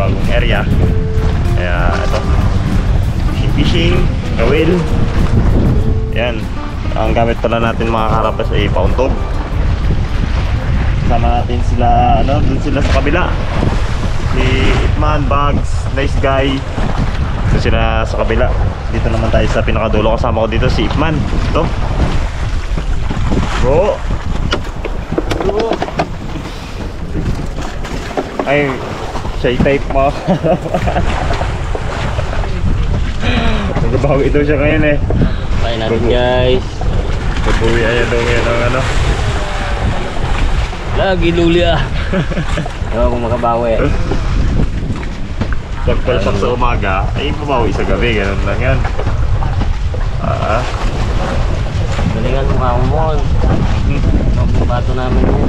bagong area. Kaya ito, fishing, kawil. Yan, ang gamit pala natin mga karapas ay pauntog. Sama natin sila, dun sila sa kabila. Si Itman, Bugs, Nice Guy. Dun sila sa kabila. Dito naman tayo sa pinakadulo. Kasama ko dito si Itman. Ito. Bro. Ay, shy type mo. Nagbabawi daw siya ngayon eh. Bye natin guys. Babawi ayan daw ngayon ang Lagi luli ah. Ewan kung makabawi. Pagpalpak sa umaga, ay babawi sa gabi. Ganun lang yan. Galingan mo ka mo. Magbabato namin yun.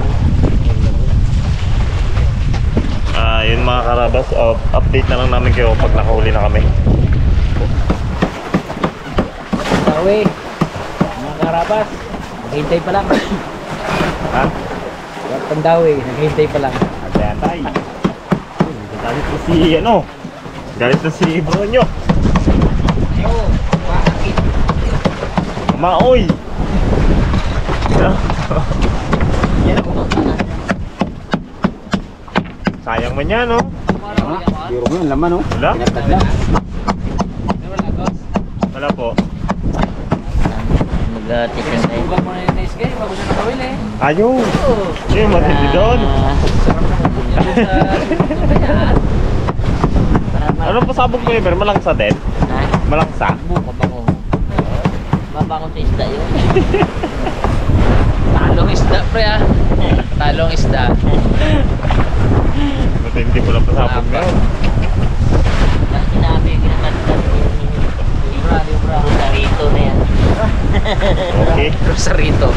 Yun mga karabas, update na lang namin kayo pag nakahuli na kami. Bawi. Mga karabas, naghihintay pa lang. Ha? Pandawi, naghihintay pa lang. Agantay. Galit na si galit na si Bronyo. Maoy. Sayang man yan, no? Biro mo yung laman, no? Wala? Wala po. Mag-chicken tayo. Huwag mo na yung nice guy, bago siya nakawil eh. Ayaw! Yung matindi doon. Ano pasabog mo yun? Pero malangsa din? Malangsa? Mabango. Mabango sa isda yun. Talong isda, pre ah. Talong isda. Matindi mo lang pasabog na yun. Sinabi, ginaganda Libra. Rosarito na yan. Okay. Rosarito.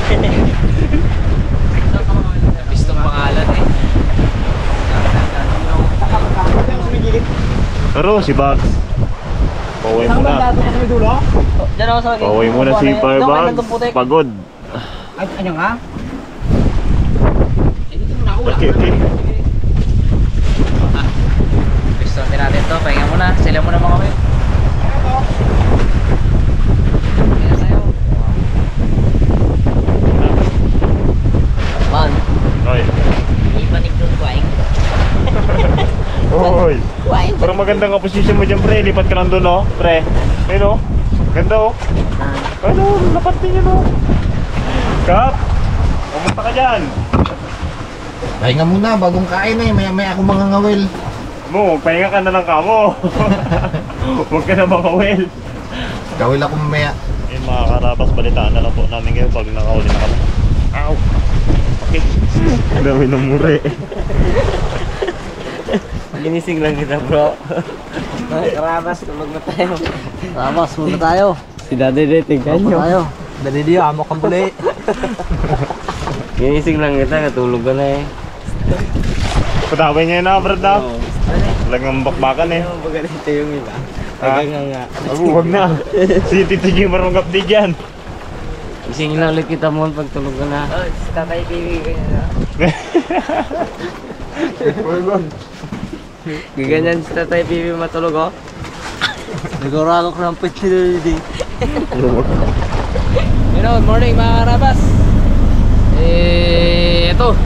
Bistong pangalan eh. Pero si Bugs, pauwi muna. Pauwi muna si Firebugs. Pagod. Ano nga? Okay. Gusto natin to, pahinga muna. Sila muna mga kami. Man. Oy. Ipanik doon kuwain. Oy. Pero magandang nga position mo dyan, pre. Lipat ka lang doon, oh. Pre. Ayun, oh. Ganda, oh. Ano, lapat din yun, oh. Kap, pumunta ka dyan. Pahinga muna, bagong kain eh. Maya ako mga ngawil. Mo, pahinga ka na lang kamo. Huwag ka na makawil. Gawil ako mamaya. Yung mga karabas, balitaan na lang po namin kayo pag nakahuli na kami. Ow! Okay. Dami ng mure. Ginising lang kita bro. Karabas, tulog na tayo. Karabas, muna tayo. Si Daddy Day, tingnan nyo. Daddy Day, amo kang buli. Ginising lang kita, katulog ka na eh. Patawin niya na, Brad na. Talagang bakbakan eh. Paganito yung iba. Ha? nga. Huwag na. Si Tito G marunong update dyan. Gising lang ulit kita mo pag tulog ka na. Oh, si Tatay TV ganyan na. Ganyan si Tatay TV matulog oh. Naguragok ng pit si Daddy. Good morning mga karabas. Ito.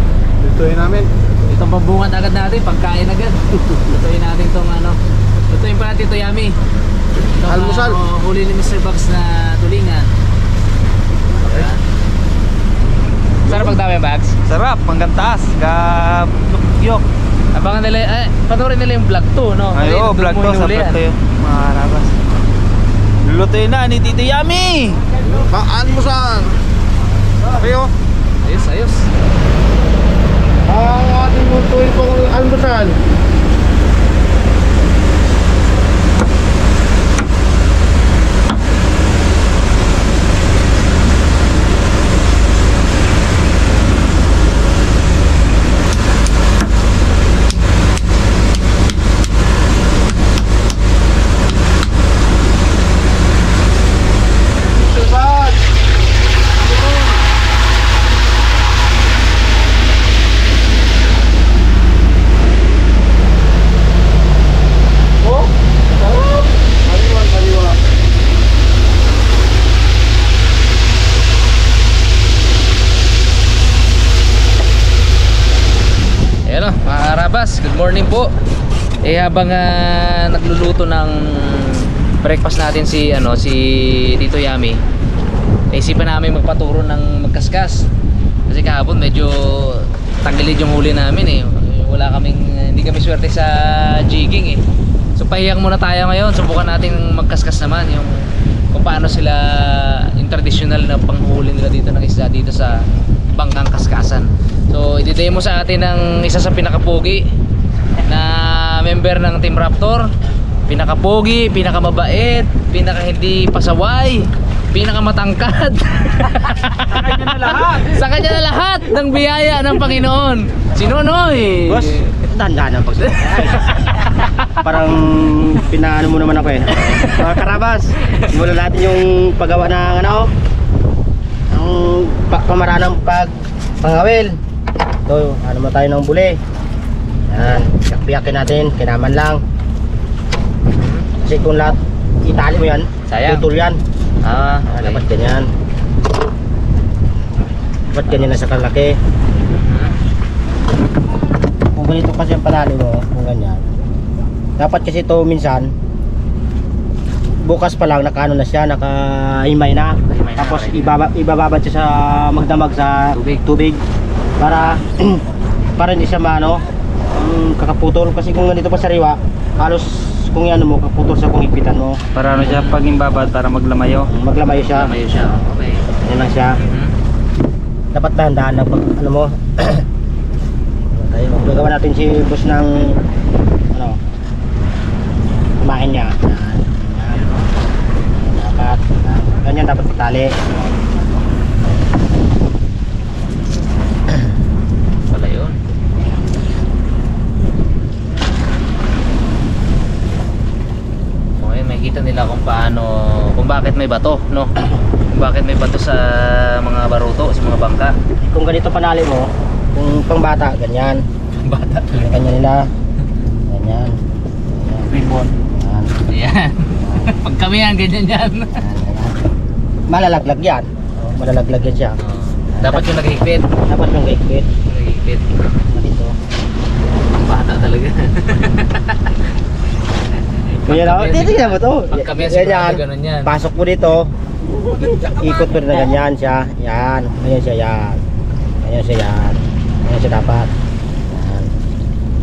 Lutuin namin. Itong pambungan agad natin, pagkain agad. Lutuin natin itong lutuin pa natin ito yummy. Almusal. Huli ni Mr. Bugs na tulingan. Okay. Sarap pagdami Bugs? Sarap, hanggang taas, yok. Abangan nila, panoorin nila yung vlog 2, no? Ay, oo, vlog 2, sa vlog 2 yung mga karabas. Lulutuin na ni Tito Yummy! Almusal. Kayo? Ayos. Ang ating lutuin pong almusal. Ano, mga Karabas, good morning po. Habang nagluluto ng breakfast natin si Tito Yami, naisipan namin magpaturo ng magkaskas. Kasi kahapon medyo tanggalid yung huli namin hindi kami swerte sa jigging So pahiyang muna tayo ngayon, subukan natin magkaskas naman kung paano sila yung traditional na panghuli nila dito ng isda dito sa Bangkang Kaskasan. So i-demo sa atin ng isa sa pinakapogi na member ng Team Raptor. Pinakapogi, pinakamabait, pinaka hindi pasaway, pinakamatangkad. Sa kanya na lahat. Sa kanya na lahat ng biyaya ng Panginoon. Si Nonoy. Boss, dahan-dahan ang pagsabi. Parang pinaano mo naman ako eh. Mga Karabas, simulan natin yung paggawa ng ang pamaranang pangawil. Ito, ano mo tayo ng buli. Yan, piyak-piyakin natin, kinaman lang. Kasi kung lahat itali mo yan, Sayang. tutol yan. Okay. Dapat ganyan. Dapat ganyan na sa kalaki. Kung ganito kasi ang panali mo, kung ganyan. Dapat kasi ito minsan bukas pa lang nakaano na siya, nakahimay na. Nakahimay na, Tapos okay. ibababad siya sa magdamag sa tubig para para hindi siya kakaputol. Kasi kung ganito pa sariwa, halos kung yan mo, kaputol sa kung ipitan mo. Para ano siya, pag imbabad, para maglamayo. Maglamayo siya. Mayo siya. Okay. Yan lang siya. Dapat dahan-dahan na pag ano mo. Tayo, gagawa natin si boss ng kumain niya. Yan. Dapat ganyan dapat itali. Wala yun. Okay, makikita nila kung bakit may bato, no? Kung bakit may bato sa mga baruto, sa mga bangka. Kung ganito panali mo, kung pang bata, ganyan. Bata. Ganyan nila. Ganyan. Ribbon. Yan. Ayan. Pag kami yan, ganyan yan. Malalaglag yan. Malalaglag yan siya. Dapat yung naghigpit. Dapat yung gaikbit. Naghigpit. Dito. Bata talaga. Ganyan ako. Titignan mo to. Pag kami yan, Ganyan. sigurado ganun yan. Pasok mo dito. Ikot mo na ganyan siya. Yan. Ganyan siya yan. Ganyan siya yan. Ganyan siya dapat. Yan.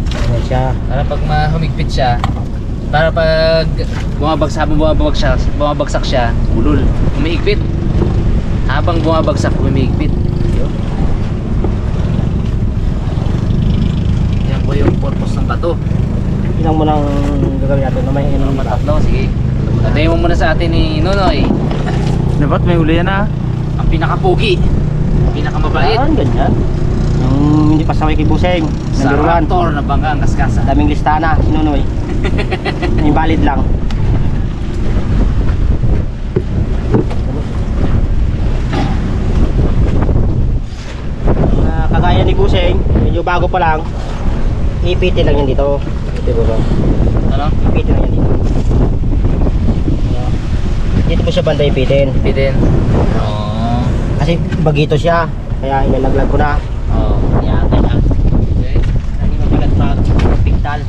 Ganyan siya. Para pag humigpit siya, para pag bumabagsak siya, ulul, umihigpit. Habang bumabagsak, umihigpit. Yan po yung purpose ng bato. Ilang mo nang gagawin natin na may inang mata. Tatlo, sige. Tatayin mo muna sa atin ni Nonoy. Dapat may huli yan Ang pinakapogi, pinakamabait, Yan, ganyan. Yung hindi pasaway kay Buseng. sa Number 1. Raptor na Bangkang Kaskasan. Daming listana, sinunoy. Yung valid lang. Kagaya ni Buseng, medyo bago pa lang. Ipitin lang yan dito. Ito ba? Ano? Ipitin lang yan dito. Dito po siya banda ipitin. Pitin. Oo. Kasi bagito siya. Kaya ilalaglag ko na. Oo. Yan, ganyan. Okay. Hindi mapalat mag-pigtal.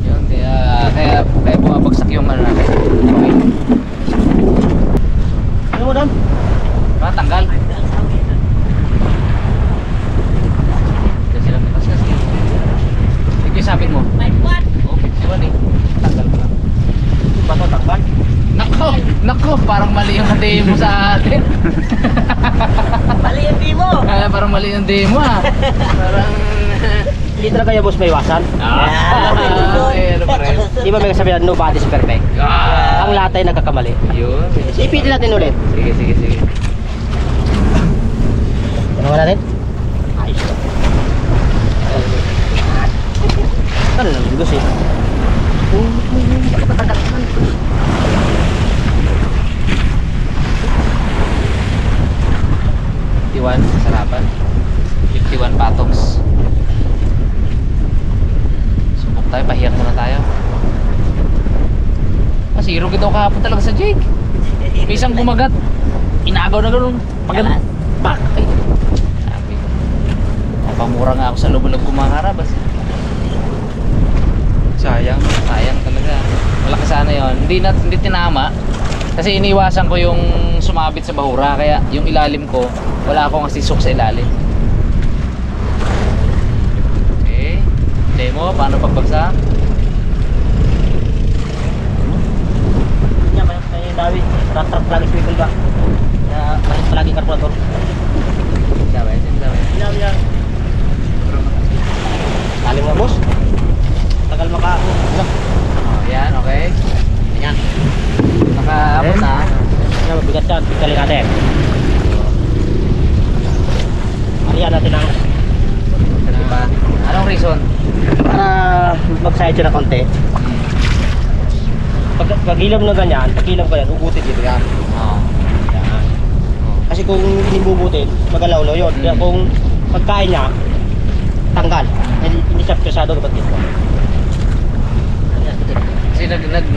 Yun, kaya bumabagsak yung ano natin. Okay. Ano mo doon? Tanggal. Kasi lang kaskas. Ito yung sabit mo. Oh, 51 eh. Tanggal ko lang. Bato takban? Nako, parang mali yung hati mo sa atin. Mali yung demo! Parang mali yung demo ah. Parang... Hindi talaga yung boss may iwasan. Ano pa rin? Di ba may kasabihan, nobody's perfect? Ang lahat ay nagkakamali. Yun. Ipitin natin ulit. Sige. Ano nga natin? Ayos na. Ano naman boss eh? Sarapan 51 patong. Subok tayo, pahiyang muna tayo. Zero kita kahapon talaga sa Jake. May isang kumagat. Inagaw na gano'n. Pagkat, pak! Ay, sabi ko. Pamura nga ako sa loob-loob ko mga karabas. Sayang. Sayang talaga. Malaki sana yun. Hindi tinama. Kasi iniwasan ko yung sumabit sa bahura. Kaya yung ilalim ko, wala akong asisok sa ilalim. Okay. Demo, paano pagbagsak? Yan, may dawi. Rat-rat lagi swivel ba? Na malit palagi karburador. Sabi. Yan. Talim nga boss. Tagal maka. Ano? Oh, yan, okay. Yan. Nakaabot na. Yan, mabigat yan. Bigkalin natin. Alihan natin ang Diba? Anong reason? para mag-side siya na konti. Pag ilam na ganyan, pag ilam ka yan, ubutin dito yan. Oo. Yan. Kasi kung hindi bubutin, magalaw-law yun. Kaya Mm. kung pagkain niya, tanggal. Hindi siya pesado dapat dito. Kasi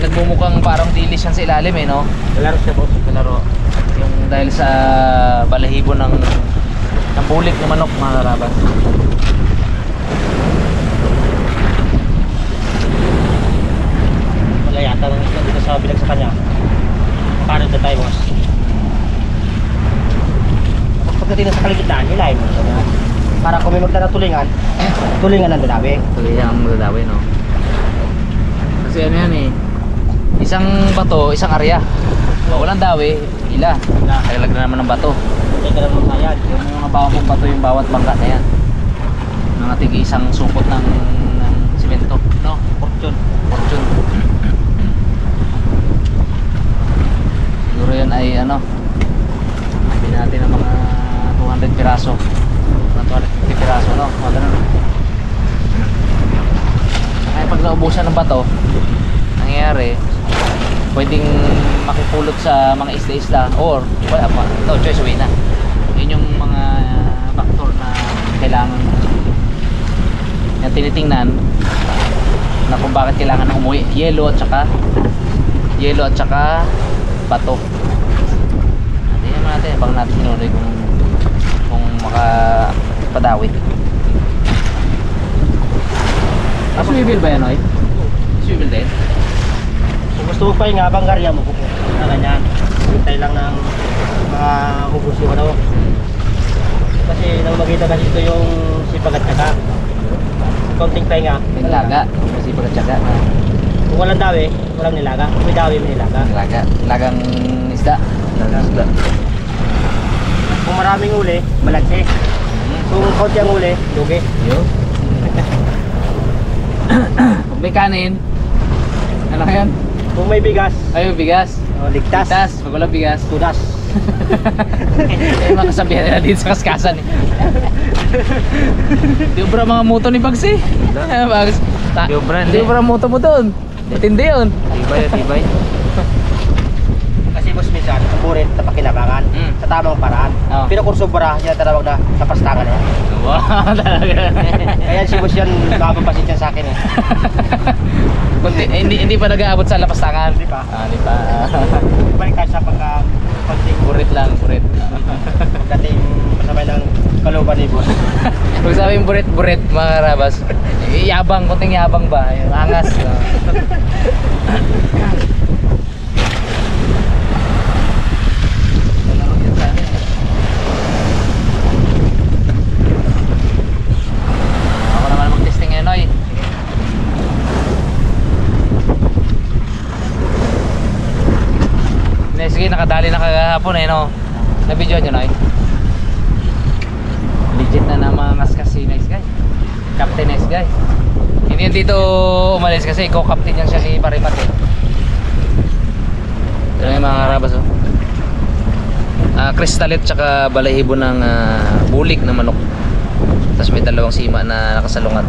nagmumukhang parang dilis yan sa ilalim eh, no? Lalaro siya boss. Kalaro. Yung dahil sa balahibo ng bulik ng manok, mga karabas. Wala yata ng isla dito sa bilag sa kanya. Paano na tayo boss? Tapos pagdating na sa kaligitnaan, hilahin mo siya. Para kung may magdala tulingan, tulingan ang dalawi. Tuloy yan ang magdadawi, no? Kasi ano yan eh, isang bato, isang area. Walang dawi, ila. Kailag na naman ng bato. Hindi ka naman sayad. Yung mga bawang bato yung bawat bangka na yan. Mga tig isang supot ng simento, no? Fortune. Fortune. Siguro yan ay ano, sabi natin ng mga 200 piraso. Mga 250 piraso, no? Mga ganun. Kaya pag naubusan ng bato, nangyayari, pwedeng makipulot sa mga isla-isla or wala pa, no choice, uwi na. Yun yung mga factor na kailangan na tinitingnan na kung bakit kailangan na umuwi. Yelo at saka bato. Tingnan natin, bang natin sinunoy kung makapadawit. Swivel ba yan, Oy? Swivel din? Kung gusto mo pa yung banggarya mo, pupunta na ganyan. Hintay lang ng mga hubos yung ano. Kasi nang makita kasi ito yung sipag at saka. Konting pahinga. May nilaga. Kasi pagkatsaga. Kung walang dawi, walang nilaga. Kung may dawi, may nilaga. Nilaga. Nilagang isda. Nilagang isda. Kung maraming uli, malagsi. Kung konti ang uli, lugi. Yun. Pag may kanin, ano yan? Kung may bigas, Ay, bigas. ligtas. Ligtas. Pag walang bigas. Tudas. Eh, mga kasabihan nila dito sa Kaskasan eh. Di ba mga moto ni Bags eh? Bags. Di ba moto mo doon? Matindi yun. Tibay. Kasi boss minsan, ang burit na pakinabangan sa tamang paraan. Oo. Pero kung sobra, yan tatawag na kapastangan na yan. Wow, talaga. Kaya si boss yan, makapapasit yan sa akin eh. Hindi pa nag-aabot sa lapastangan. Hindi pa. Hindi pa. Balik tayo sa pagdating Burit lang, burit. pagdating masabay ng kalooban ni boss. Pag sabing burit, mga karabas, yabang, konting yabang ba? Yung angas. No? Ako naman mag-testing ngayon, Noy. Sige, nakadali na kagahapon eh, no? Na-video nyo, Noy? Legit na mga ngaskas si Nice Guy. Captain Nice Guy. Hindi yan dito umalis kasi co-captain yan siya ni Parimat eh. Ito yung mga karabas, oh. Kristalit tsaka balahibo ng bulik na manok. Tapos may dalawang sima na magkasalungat.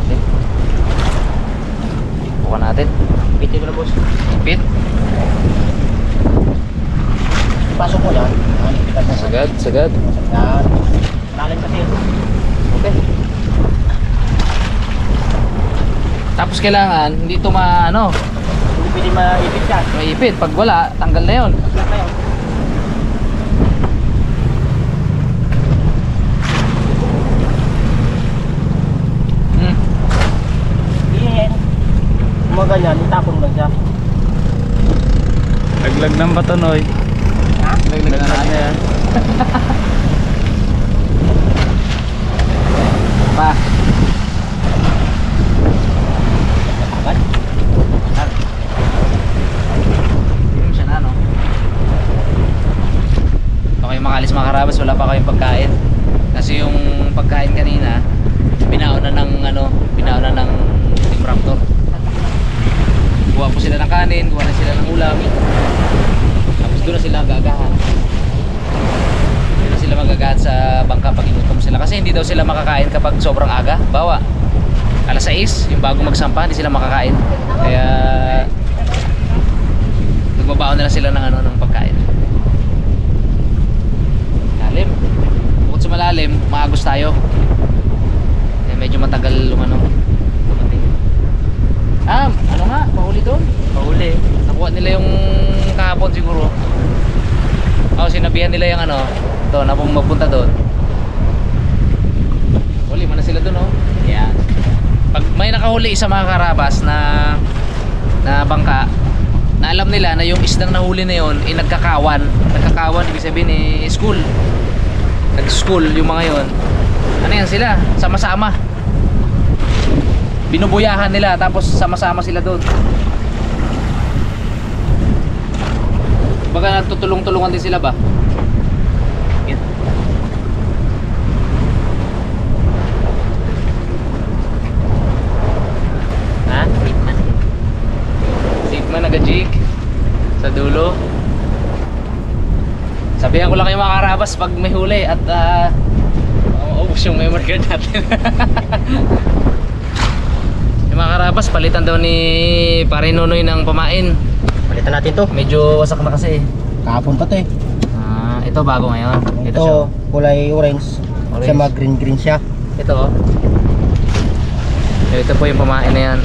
Okay. Buka natin. Bitin ko na boss. Ipit. Pasok mo yan. Sagad. Yan. Lalim kasi yun. Okay. Tapos kailangan hindi ito pwede maipit ka. Maipit. Pag wala, tanggal na yun. Wala kayo. Yan. Mga ganyan, itapon lang siya. Laglag ng bato, Noy. Ha? Laglag na yan. Pa. Agad? Hindi siya na, no? Okay, makalis mga karabas, wala pa kayong pagkain. Kasi yung pagkain kanina, binaon na ng Team Raptor. Kuha po sila ng kanin, kuha na sila ng ulam. Tapos doon na sila gagahan. Doon na sila magagahan sa bangka pag inutom sila. Kasi hindi daw sila makakain kapag sobrang aga. Bawa, alas 6, yung bago magsampa, hindi sila makakain. Kaya nagbabaon na lang sila ng pagkain. Lalim. Bukod sa malalim, maagos tayo. Eh, medyo matagal dumating. Ano nga? Mahuli doon? Mahuli. Nakuha nila yung kahapon siguro. Sinabihan nila yung ito, na magpunta doon. Huli mo na sila doon, oh. Yan. Pag may nakahuli sa mga karabas na bangka, na alam nila na yung isdang nahuli na yun ay nagkakawan. Nagkakawan, ibig sabihin school. Nag-school yung mga yun. Ano yan sila? Sama-sama. Binubuyahan nila tapos sama-sama sila doon. Baka nagtutulong-tulungan din sila ba? Yan. Ha? Safe man nag-jig sa dulo. Sabihan ko lang kayo mga karabas pag may huli at maubos yung memory card natin. Yung mga karabas, palitan daw ni Pare Nonoy ng pamain. Palitan natin to. Medyo wasak na kasi. Kahapon pa to eh. Ito bago ngayon. Ito siya. Ito, kulay orange. Orange. Siya mag-green siya. Ito, oh. Ito po yung pamain na yan.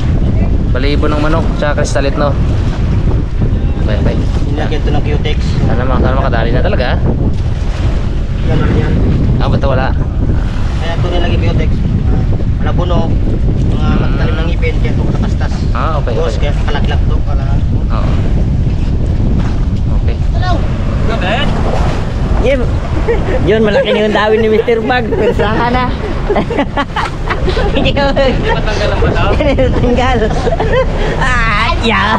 Balibo ng manok, tsaka kristalit, no? Bye. Nilagyan to ng Q-Tex. Sana makadali na talaga. Yan lang yan. Ba't wala? Kaya ito nilagyan Q-Tex. Wala puno. Mga magtalim ng ipin. Kaya ito katastas. Okay. Tapos kaya kalaglag to. Oo. Okay. Jim, yun malaki na yung dawin ni Mr. Bag. Persahan na. Hindi ko. Hindi matanggal ang bato? Tanggal. Yeah.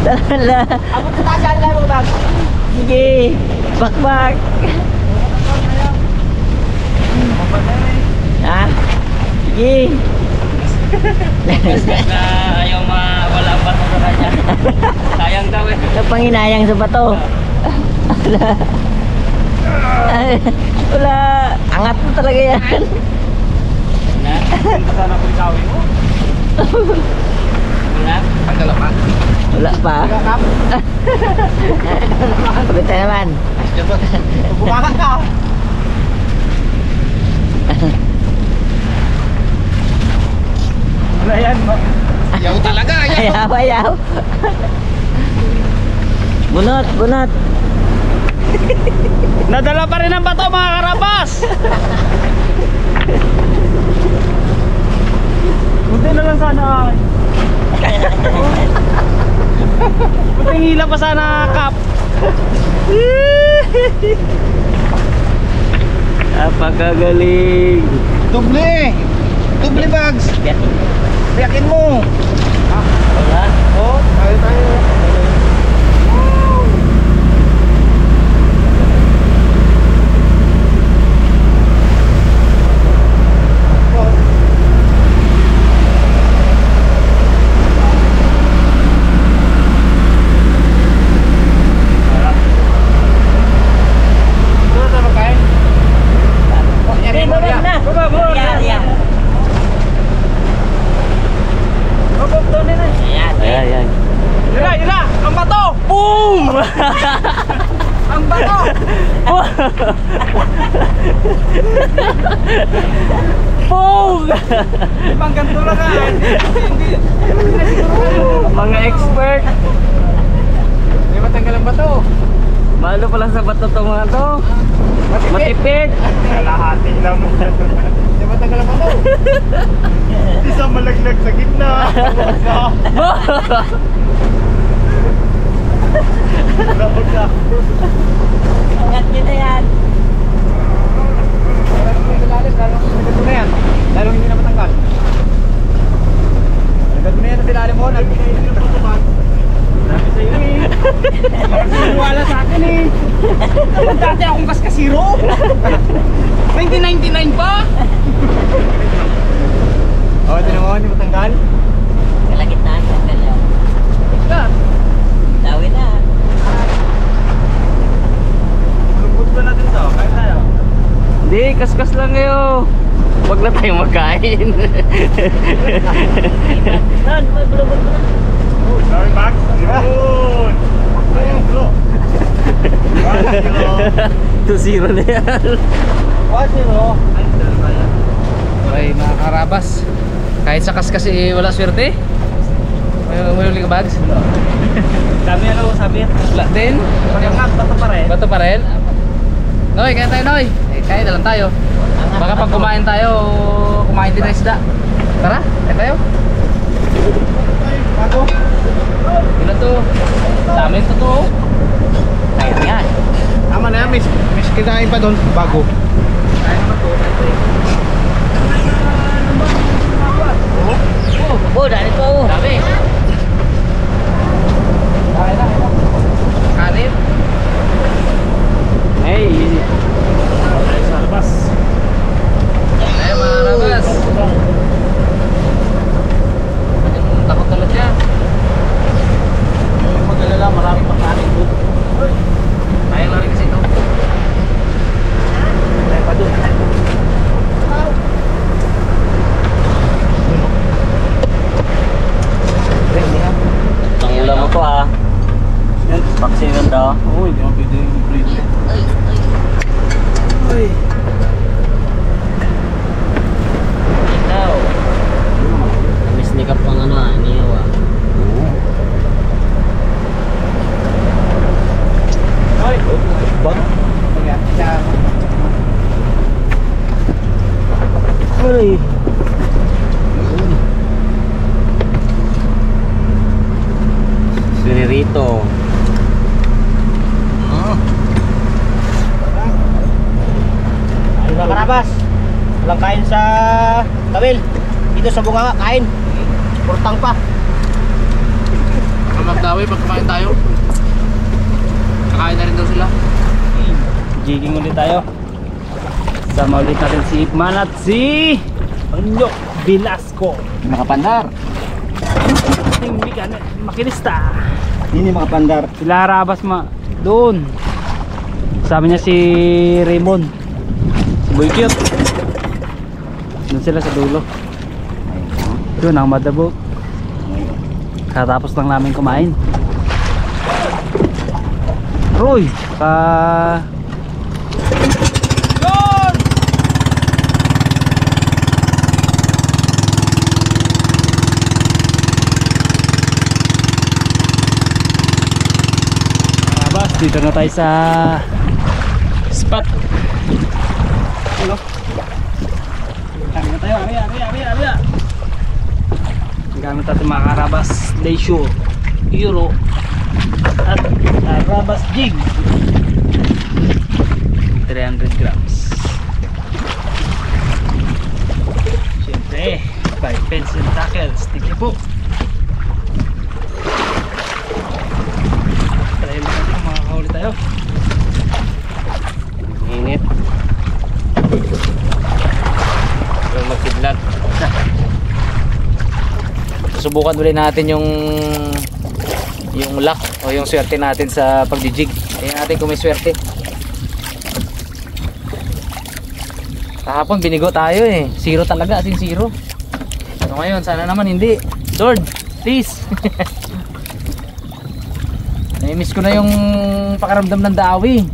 Tala. Ako tatasan lang mo bag. Sige. Bakbak. Ha? Sige. Na ayaw wala ang bato sa kanya. Sayang daw eh. Napanginayang sa bato. Wala. Wala. Angat mo talaga yan. Sana ko ikaw mo. Wala? Wala pa. Pagod tayo naman. Bumaka ka. Wala yan. Yaw talaga, yaw. Ayaw. Bunot. Nadala pa rin ang bato mga karabas. Buti na lang sana. Buti hila pa sana kap. Napakagaling. Tuble bags. Biyakin mo. Oh, tayo. Yun na! Ang bato! Boom! Ang bato! Pong! Ibang ganito lang nga. Mga expert. May matanggalan ba to? Malo pala sa bato to mga to. Matipid. Kalahati lang. May matanggalan ba to? Isang malaglag sa gitna. Nabagsak. Angat nyo na yan. Nagad mo na yan. Lalong hindi na matanggal. Nagad mo na yan ang tilalim mo. Nagbigay hindi na patubag. Sabi sa'yo eh. Wala sa akin eh. Dapat dati akong kaskasiro. 1999 pa. Oh, ito naman, hindi matanggal. Kalagit na. Tanggal yan. Ika. Tawin na. Lubot ba natin to? Kaya tayo. Hindi, kaskas lang kayo. Huwag na tayo magkain. Nan, maglubot mo na. Sorry, Max. Yun. Ayun, bro. 2-0 na yan. 1-0. Okay mga karabas, kahit sa kaskas eh wala swerte. May huli ka bags? Dami ano sabi? Wala din? Pagkakak, bato pa rin. Bato pa rin? Noy, kaya tayo Noy. Kaya na lang tayo. Baka pag kumain tayo, kumain din ng isda. Tara, kaya tayo. Bago. Ilan to? Dami ito to. Kaya yan. Tama na yan, miss kinain pa doon. Bago. Kaya naman to. Oh, dahil ito. Dami. Kanin. Hey. Sa labas. Tayo mga karabas. Takot ulit yan. Mag-alala, maraming pagkain doon. Kaya lang rin kasi ito. Tayo pa doon. Ang ulam mo to ah. Vaccine daw. Oo, hindi mo pwede yung prito. Ay. Ikaw. Miss ni ka pang ano ah, niyo ah. Ay, bang. Ay. Siririto. Ayun mga karabas. Walang kain sa tawil. Dito sa bunganga, kain. Portang pa. Magdawi pag kumain tayo. Kakain na rin daw sila. Jigging ulit tayo. Sama ulit natin si Ipman at si Anyok Velasco. Makapandar. Ating makinista. Ini makapandar. Sila Rabas doon. Sabi niya si Raymond. Si Boy Cute. Doon sila sa dulo. Doon ang madabo. Katapos lang namin kumain. Roy, dito na tayo sa spot. Ano? Kami na tayo, abi. Gamit natin mga karabas Leisure Euro at karabas jig 300 grams. Siyempre 5 pencil tackles. Thank you po. Try lang natin kung makakahuli tayo. Init. Yung magkidlat. Subukan ulit natin yung luck o yung swerte natin sa pagdijig. Tingnan natin kung may swerte. Kahapon binigo tayo eh. 0 talaga, as in 0. So ngayon, sana naman hindi. Lord, please. Nai-miss ko na yung pakaramdam ng dawi.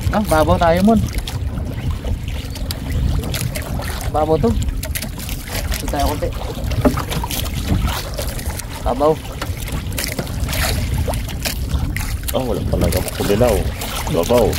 Ah, babaw tayo mon. Babaw to. Ito tayo konti. Babaw. Oh, wala talaga makulilaw. Babaw.